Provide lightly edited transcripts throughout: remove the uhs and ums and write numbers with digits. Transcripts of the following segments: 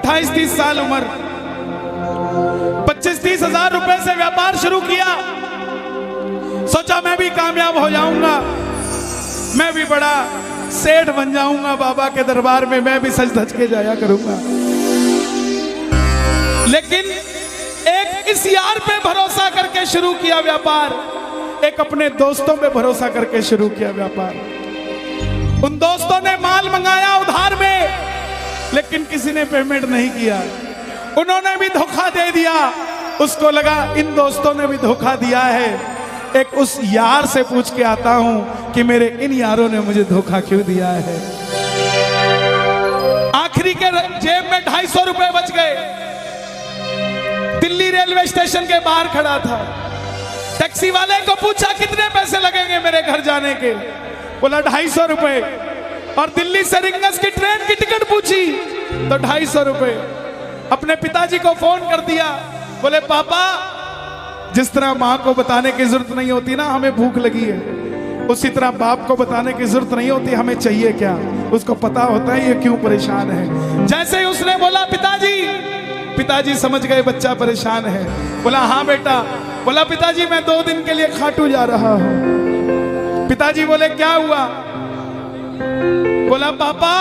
28-30 साल उम्र, 25-30 हजार रुपए से व्यापार शुरू किया। सोचा मैं भी कामयाब हो जाऊंगा, मैं भी बड़ा सेठ बन जाऊंगा, बाबा के दरबार में मैं भी सज धज के जाया करूंगा। लेकिन एक इस यार पे भरोसा करके शुरू किया व्यापार, एक अपने दोस्तों पे भरोसा करके शुरू किया व्यापार। उन दोस्तों ने माल मंगाया उधार में, लेकिन किसी ने पेमेंट नहीं किया। उन्होंने भी धोखा दे दिया। उसको लगा इन दोस्तों ने भी धोखा दिया है, एक उस यार से पूछ के आता हूं कि मेरे इन यारों ने मुझे धोखा क्यों दिया है। आखिरी के जेब में 250 रुपए बच गए। दिल्ली रेलवे स्टेशन के बाहर खड़ा था। टैक्सी वाले को पूछा कितने पैसे लगेंगे मेरे घर जाने के, बोला 250 रुपए। और दिल्ली से रिंगस की ट्रेन की टिकट पूछी तो 250 रुपए। अपने पिताजी को फोन कर दिया, बोले पापा, जिस तरह माँ को बताने की जरूरत नहीं होती ना हमें भूख लगी है, उसी तरह बाप को बताने की जरूरत नहीं होती हमें चाहिए क्या, उसको पता होता है ये क्यों परेशान है। जैसे ही उसने बोला पिताजी, पिताजी समझ गए बच्चा परेशान है। बोला हाँ बेटा। बोला पिताजी मैं 2 दिन के लिए खाटू जा रहा हूं। पिताजी बोले क्या हुआ? बोला पापा,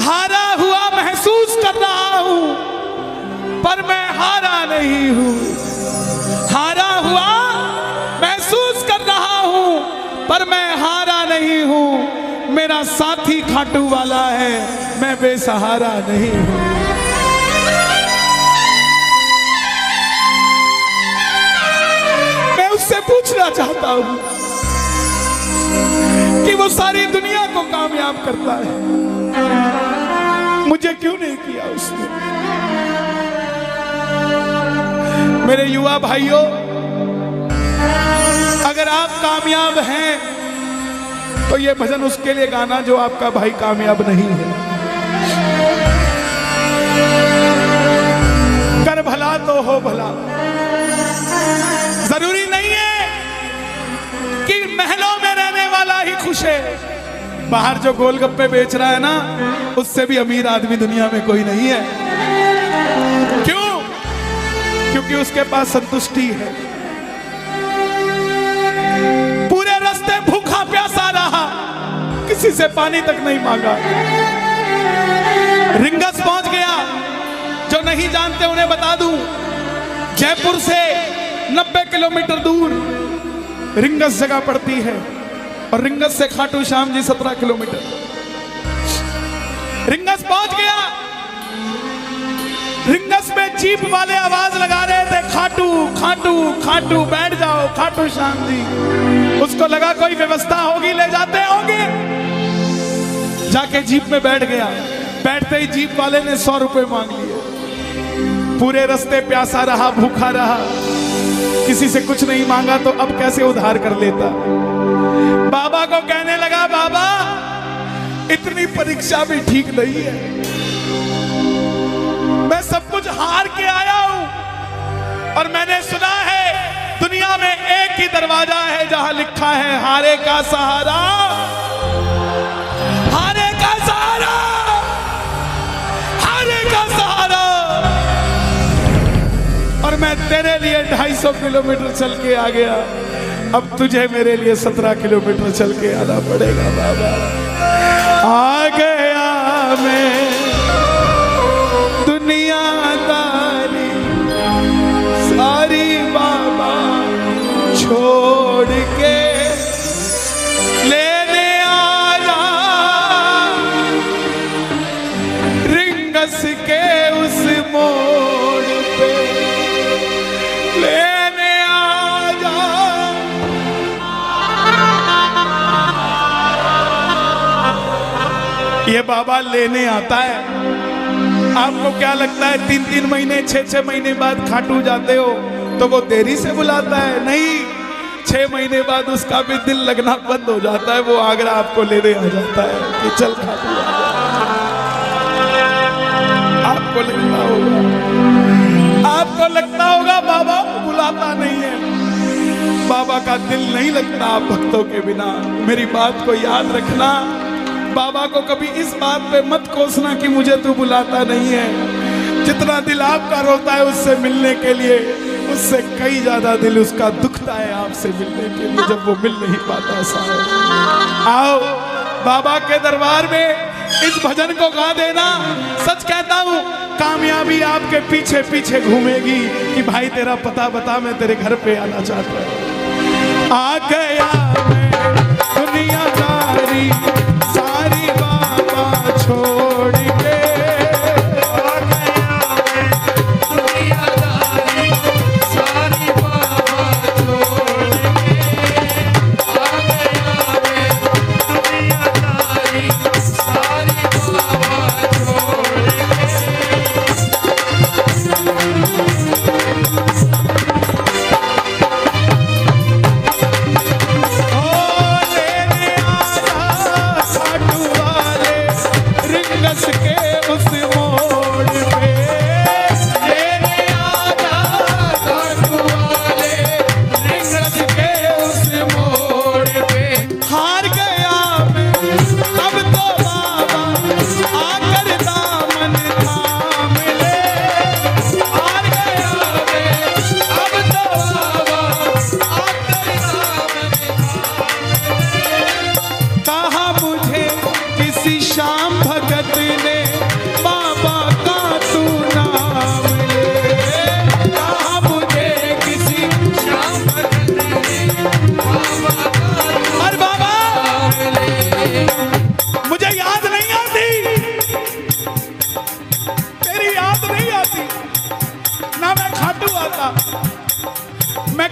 हारा हुआ महसूस कर रहा हूं, पर मैं हारा नहीं हूं। हारा हुआ महसूस कर रहा हूं, पर मैं हारा नहीं हूं। मेरा साथी खाटू वाला है, मैं बेसहारा नहीं हूं। मैं उससे पूछना चाहता हूं कि वो सारी दुनिया को कामयाब करता है, मुझे क्यों नहीं किया उसने? मेरे युवा भाइयों, अगर आप कामयाब हैं तो ये भजन उसके लिए गाना जो आपका भाई कामयाब नहीं है। कर भला तो हो भला। जरूरी नहीं है कि महलों में रहने वाला ही खुश है। बाहर जो गोलगप्पे बेच रहा है ना, उससे भी अमीर आदमी दुनिया में कोई नहीं है। क्यों? क्योंकि उसके पास संतुष्टि है। पूरे रास्ते भूखा प्यासा रहा, किसी से पानी तक नहीं मांगा। रिंगस पहुंच गया। जो नहीं जानते उन्हें बता दूं, जयपुर से 90 किलोमीटर दूर रिंगस जगह पड़ती है, और रिंगस से खाटू श्याम जी 17 किलोमीटर। रिंगस पहुंच गया। रिंगस में जीप वाले आवाज लगा रहे थे, खाटू खाटू खाटू, बैठ जाओ खाटू श्याम जी। उसको लगा कोई व्यवस्था होगी, ले जाते होंगे। जाके जीप में बैठ गया। बैठते ही जीप वाले ने 100 रुपए मांग लिए। पूरे रास्ते प्यासा रहा, भूखा रहा, किसी से कुछ नहीं मांगा तो अब कैसे उधार कर लेता। बाबा को कहने लगा, बाबा इतनी परीक्षा भी ठीक नहीं है, मैं सब कुछ हार के आया हूं, और मैंने सुना है दुनिया में एक ही दरवाजा है जहां लिखा है हारे का सहारा, हारे का सहारा, हारे का सहारा। और मैं तेरे लिए 250 किलोमीटर चल के आ गया, अब तुझे मेरे लिए 17 किलोमीटर चल के आना पड़ेगा। बाबा आ गया मैं दुनियादारी सारी बाबा छोड़ के, लेने आया रिंगस के उस मोड़ पे, लेने आया। ये बाबा लेने आता है। आपको क्या लगता है 3-3 महीने 6-6 महीने बाद खाटू जाते हो तो वो देरी से बुलाता है? नहीं, 6 महीने बाद उसका भी दिल लगना बंद हो जाता है। वो आगरा आपको लेने आ जाता है कि चल खाटू आ जा। आपको लगता होगा बाबा बुलाता नहीं है। बाबा का दिल नहीं लगता आप भक्तों के बिना। मेरी बात को याद रखना, बाबा को कभी इस बात पे मत कोसना कि मुझे तू बुलाता नहीं है। जितना दिल आपका रोता है उससे मिलने के लिए, उससे कई ज्यादा दिल उसका दुखता है आपसे मिलने के लिए, जब वो मिल नहीं पाता। साहब आओ बाबा के दरबार में इस भजन को गा देना। सच कहता हूँ कामयाबी आपके पीछे पीछे घूमेगी कि भाई तेरा पता बता, मैं तेरे घर पे आना चाहता हूँ। आ गया मैं दुनियादारी सारी बाबा छोड़ के, आ गया मैं दुनियादारी सारी बाबा छोड़ के, आ गया मैं दुनियादारी सारी बाबा छोड़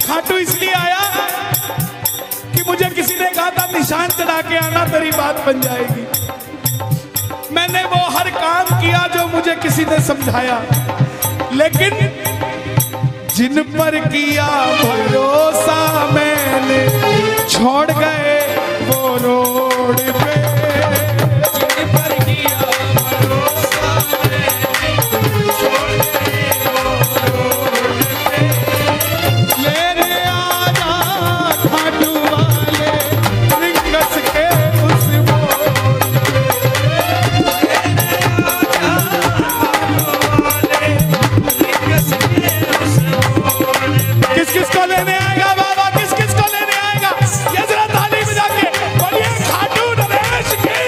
खाटू इसलिए आया कि मुझे किसी ने कहा था निशान चढ़ा के आना तेरी बात बन जाएगी। मैंने वो हर काम किया जो मुझे किसी ने समझाया, लेकिन जिन पर किया भरोसा मैंने छोड़ गए वो रोड पे, जिन पर किया भरोसा मैंने छोड़ गए वो रोड पे। लेने आजा खाटू वाले रिंगस के उस मोड़ पे, लेने आजा खाटू वाले रिंगस के उस मोड़ पे। किस किस को लेने आएगा बाबा, किस किस को लेने आएगा, ये जरा ताली बजा के बोलिए खाटू नरेश की।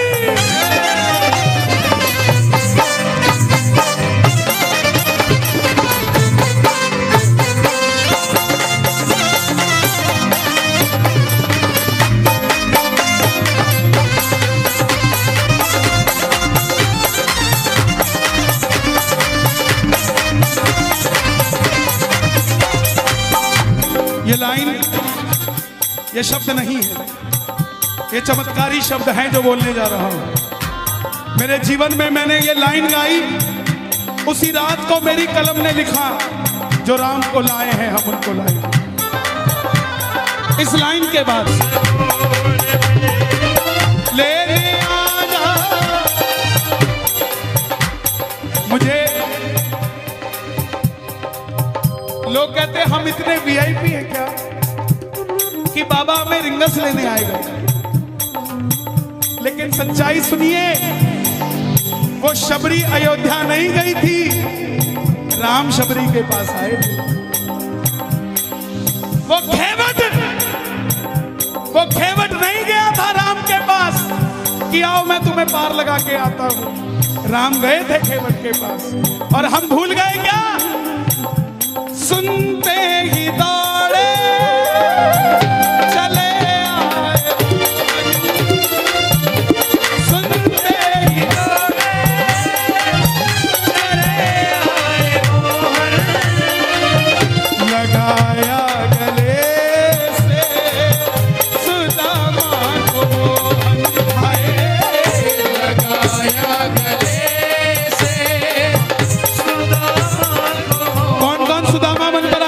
ये लाइन, ये शब्द नहीं है, ये चमत्कारी शब्द हैं जो बोलने जा रहा हूं। मेरे जीवन में मैंने ये लाइन गाई उसी रात को मेरी कलम ने लिखा, जो राम को लाए हैं हम उनको लाए। इस लाइन के बाद लेने आजा, मुझे लोग कहते हैं हम इतने वीआईपी हैं क्या कि बाबा हमें रिंगस लेने आएगा, लेकिन सच्चाई सुनिए, वो शबरी अयोध्या नहीं गई थी, राम शबरी के पास आए थे। वो खेवट नहीं गया था राम के पास कि आओ मैं तुम्हें पार लगा के आता हूं। राम गए थे खेवट के पास, और हम भूल गए क्या, सुनते ही दौड़े चले आए, सुनते ही दौड़े चले आए मोहर, लगाया गले से सुदामा को भाई, लगाया गले से सुदामा को। कौन कौन सुदामा बन पर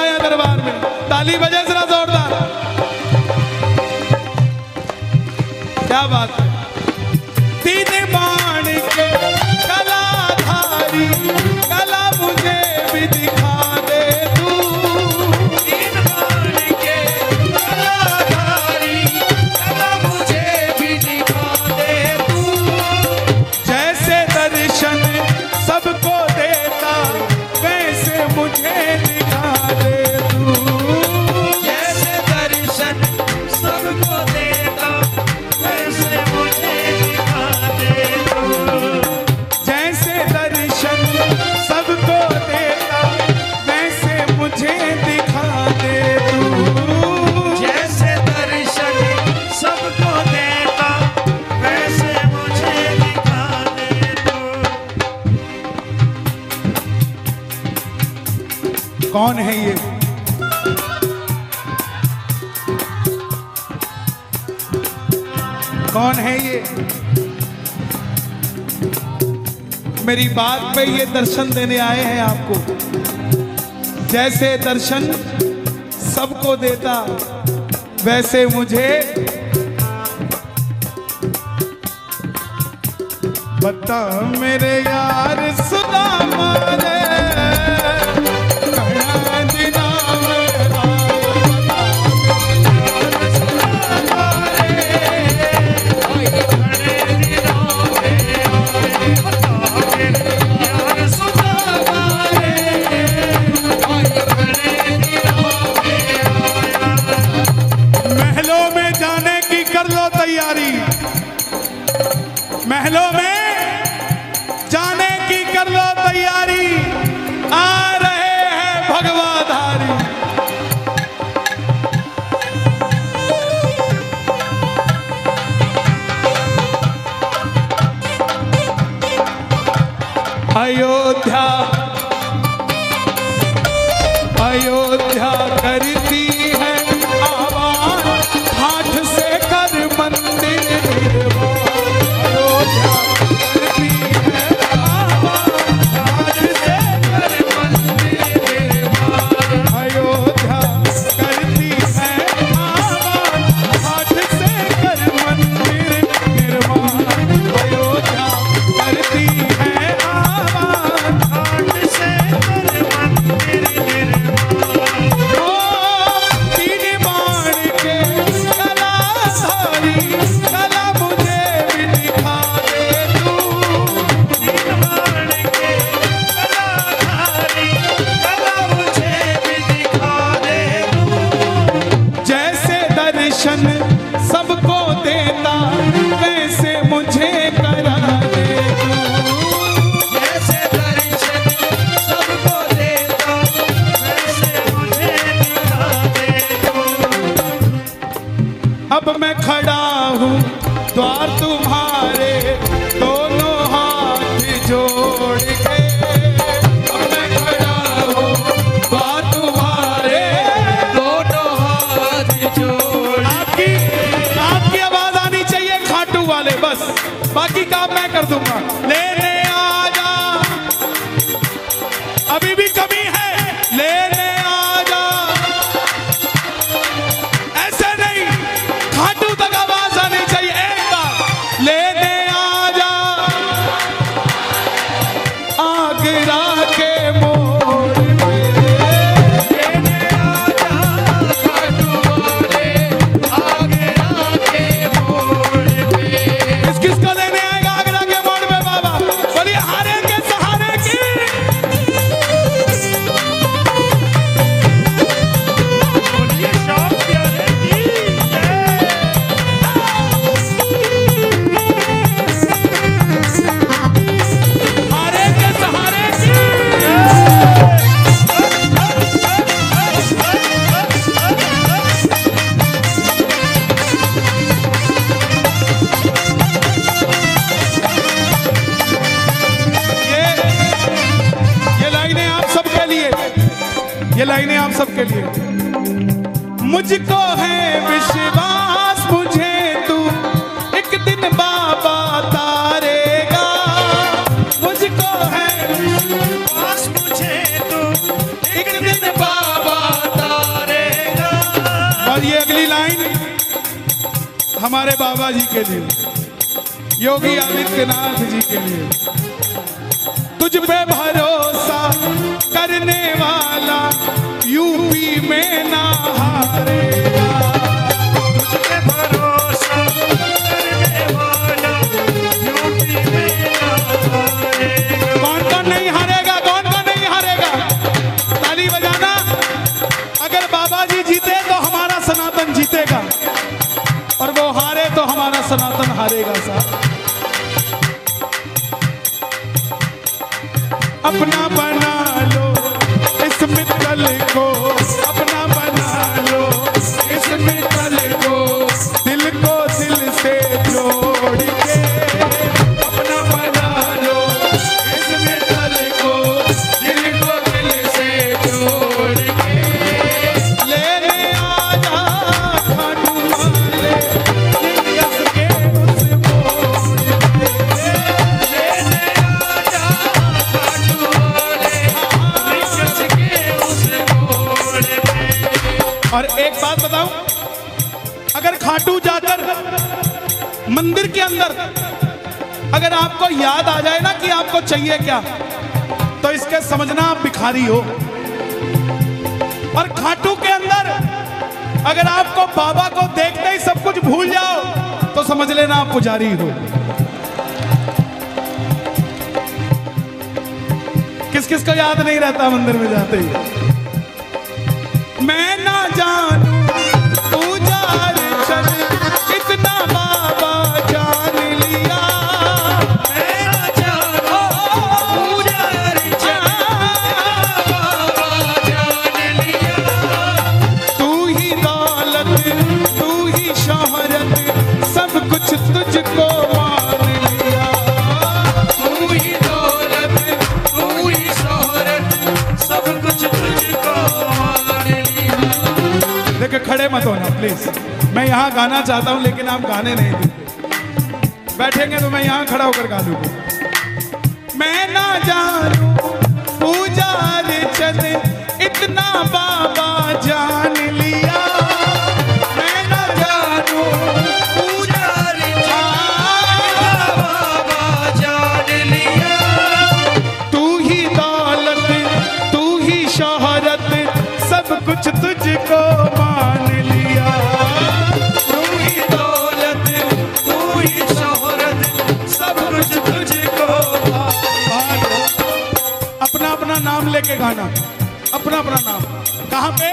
कौन है ये? कौन है ये? मेरी बात पे ये दर्शन देने आए हैं आपको। जैसे दर्शन सबको देता वैसे मुझे बता मेरे यार सुदामा रे महलों में जाने की कर लो तैयारी, आ रहे हैं भगवाधारी। अयोध्या अयोध्या करती है आवाज, हाथ से कर मंदिर निर्माण। सबको देता वैसे मुझे करा दे तू। जैसे दर्शन सबको देता वैसे मुझे दिखा दे तू। अब मैं खड़ा हूँ द्वार तुम्हारे, दोनों हाथ जोड़ के। अब मैं खड़ा हूँ द्वार तुम्हारे, दोनों हाथ जोड़। आपकी आवाज आनी चाहिए खाटू वाले, बस बाकी काम मैं कर दूंगा। लेने आजा, अभी भी कमी है, लेने आजा। ऐसे नहीं, खाटू तक आवाज आनी चाहिए एक बार। लेने आजा आगरा के मोड़ पे, लेने आजा खाटू वाले आगरा के मोड़ पे। किसको लेने आएगा आगरा के मोड़ पे बाबा? बोलिए हारे के सहारे की। बोलिए शाम प्यारे की हारे के सहारे की। ये लाइनें आप सबके लिए, ये लाइनें आप सबके लिए। मुझको है विश्वास मुझे तू एक दिन बाबा तारेगा। मुझको है विश्वास मुझे तू एक दिन बाबा तारेगा। और ये अगली लाइन हमारे बाबा जी के लिए, योगी आदित्यनाथ जी के लिए। तुझ पे भरोसा करने वाला यूपी में ना हारेगा। तुझ पे भरोसा करने वाला यूपी में ना हारेगा। कौन कौन नहीं हारेगा? कौन कौन नहीं हारेगा? ताली बजाना। अगर बाबा जी जीते तो हमारा सनातन जीतेगा, और वो हारे तो हमारा सनातन हारेगा। साहब अपना बना लो इस मित्तल को, अपना बना लो इस मित्तल को, दिल को दिल से जोड़ के। अपना बना लो इस मित्तल को, दिल को दिल से जोड़ अंदर अगर आपको याद आ जाए ना कि आपको चाहिए क्या, तो इसके समझना आप भिखारी हो। और खाटू के अंदर अगर आपको बाबा को देखते ही सब कुछ भूल जाओ, तो समझ लेना आप पुजारी हो। किस किस को याद नहीं रहता मंदिर में जाते ही? मैं ना जानू पूजा अर्चन इतना बाबा जान लिया। मैं ना जानू पूजा अर्चन बाबा जान लिया। तू ही दौलत तू ही शोहरत सब कुछ तुझको मान लिया। तू ही दौलत तू ही शोहरत सब कुछ तुझको मान लिया। देखिए खड़े मत होना प्लीज, मैं यहाँ गाना चाहता हूँ लेकिन आप गाने नहीं देते। बैठेंगे तो मैं यहाँ खड़ा होकर गा लूंगा। मैं ना जानू पूजा अर्चन इतना बाबा जान लिया। मैं ना जानू पूजा अर्चन बाबा जान लिया। तू ही दौलत तू ही शोहरत सब कुछ तुझको मान लिया। तू ही दौलत तू ही शोहरत सब कुछ तुझको मान लिया। अपना अपना नाम लेके गाना, अपना अपना नाम। कहाँ पे?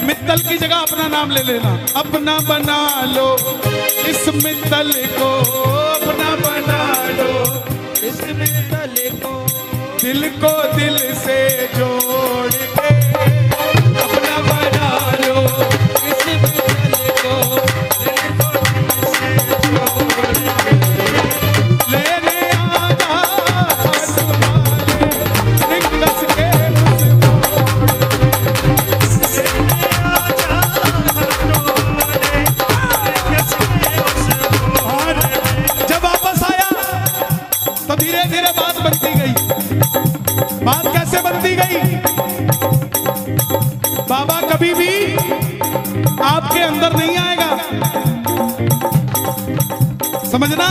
मित्तल की जगह अपना नाम ले लेना। अपना बना लो इस मित्तल को, अपना बना लो इस मित्तल को, दिल को दिल से जोड़ के अपना बना लो इस मित्तल को, दिल को दिल से जोड़ के। लेने आजा आसमाने रिंगस के उस मोड़ पे। जब वापस आया तो धीरे धीरे बात बनती गई। बात कैसे बनती गई? बाबा कभी भी आपके अंदर नहीं आएगा, समझना।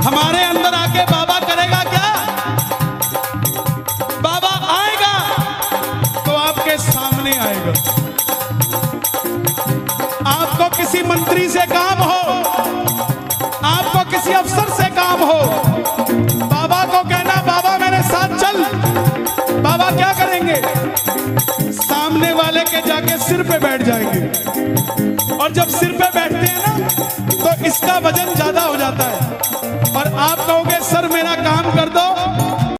हमारे अंदर आके बाबा करेगा क्या? बाबा आएगा तो आपके सामने आएगा। आपको किसी मंत्री से काम हो, आपको किसी अफसर से काम हो, बाबा को कहना बाबा मेरे साथ चल। बाबा क्या करेंगे? सामने वाले के जाके सिर पे बैठ जाएंगे। और जब सिर पे बैठते हैं ना तो इसका वजन ज्यादा हो जाता है। और आप कहोगे सर मेरा काम कर दो,